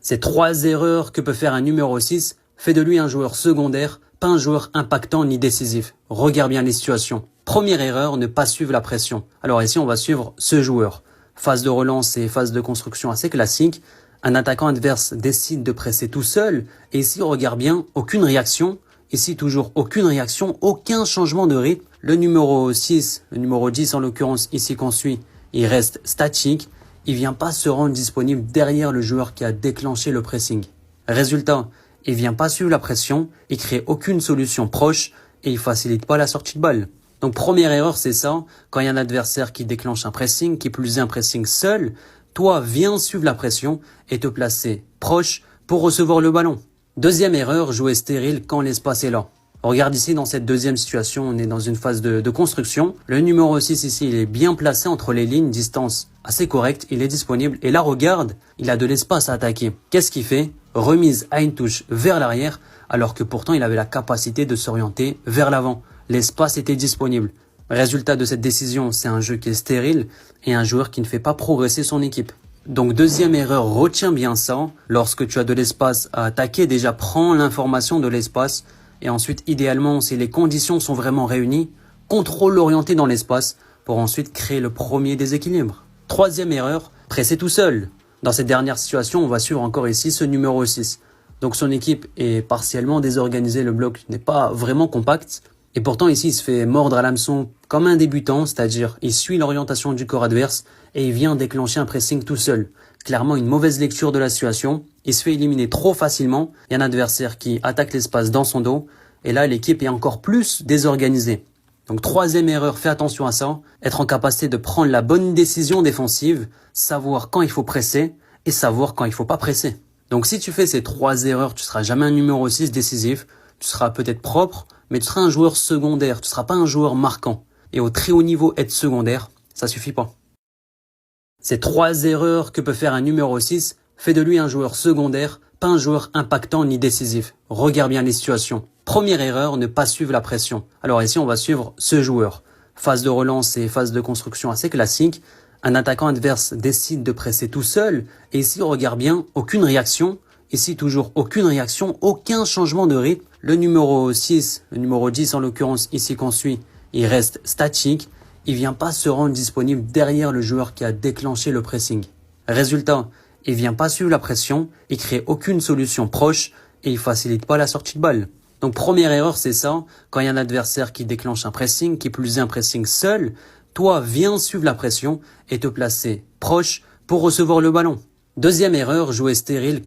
Ces 3 erreurs que peut faire un numéro 6 fait de lui un joueur secondaire, pas un joueur impactant ni décisif. Regarde bien les situations. Première erreur, ne pas suivre la pression. Alors ici, on va suivre ce joueur. Phase de relance et phase de construction assez classique. Un attaquant adverse décide de presser tout seul. Et ici, regarde bien, aucune réaction. Ici, toujours aucune réaction, aucun changement de rythme. Le numéro 6, le numéro 10 en l'occurrence, ici qu'on suit, il reste statique. Il vient pas se rendre disponible derrière le joueur qui a déclenché le pressing. Résultat, il vient pas suivre la pression, il crée aucune solution proche et il facilite pas la sortie de balle. Donc première erreur, c'est ça. Quand il y a un adversaire qui déclenche un pressing, qui plus est un pressing seul, toi viens suivre la pression et te placer proche pour recevoir le ballon. Deuxième erreur, jouer stérile quand l'espace est là. Regarde ici dans cette deuxième situation, on est dans une phase de construction. Le numéro 6 ici, il est bien placé entre les lignes, distance assez correcte, il est disponible. Et là, regarde, il a de l'espace à attaquer. Qu'est-ce qu'il fait? Remise à une touche vers l'arrière, alors que pourtant il avait la capacité de s'orienter vers l'avant. L'espace était disponible. Résultat de cette décision, c'est un jeu qui est stérile et un joueur qui ne fait pas progresser son équipe. Donc deuxième erreur, retiens bien ça. Lorsque tu as de l'espace à attaquer, déjà prends l'information de l'espace. Et ensuite, idéalement, si les conditions sont vraiment réunies, contrôle orienté dans l'espace pour ensuite créer le premier déséquilibre. Troisième erreur, presser tout seul. Dans cette dernière situation, on va suivre encore ici ce numéro 6. Donc son équipe est partiellement désorganisée, le bloc n'est pas vraiment compact. Et pourtant ici, il se fait mordre à l'hameçon comme un débutant, c'est-à-dire il suit l'orientation du corps adverse et il vient déclencher un pressing tout seul. Clairement une mauvaise lecture de la situation, il se fait éliminer trop facilement, il y a un adversaire qui attaque l'espace dans son dos et là l'équipe est encore plus désorganisée. Donc troisième erreur, fais attention à ça, être en capacité de prendre la bonne décision défensive, savoir quand il faut presser et savoir quand il faut pas presser. Donc si tu fais ces 3 erreurs, tu seras jamais un numéro 6 décisif, tu seras peut-être propre, mais tu seras un joueur secondaire, tu seras pas un joueur marquant. Et au très haut niveau, être secondaire, ça suffit pas. Ces 3 erreurs que peut faire un numéro 6 fait de lui un joueur secondaire, pas un joueur impactant ni décisif. Regarde bien les situations. Première erreur, ne pas suivre la pression. Alors ici, on va suivre ce joueur. Phase de relance et phase de construction assez classique. Un attaquant adverse décide de presser tout seul. Et ici, regarde bien, aucune réaction. Ici, toujours aucune réaction, aucun changement de rythme. Le numéro 6, le numéro 10 en l'occurrence, ici qu'on suit, il reste statique. Il vient pas se rendre disponible derrière le joueur qui a déclenché le pressing. Résultat, il vient pas suivre la pression, il crée aucune solution proche et il facilite pas la sortie de balle. Donc première erreur, c'est ça. Quand il y a un adversaire qui déclenche un pressing, qui plus est un pressing seul, toi viens suivre la pression et te placer proche pour recevoir le ballon. Deuxième erreur, jouer stérile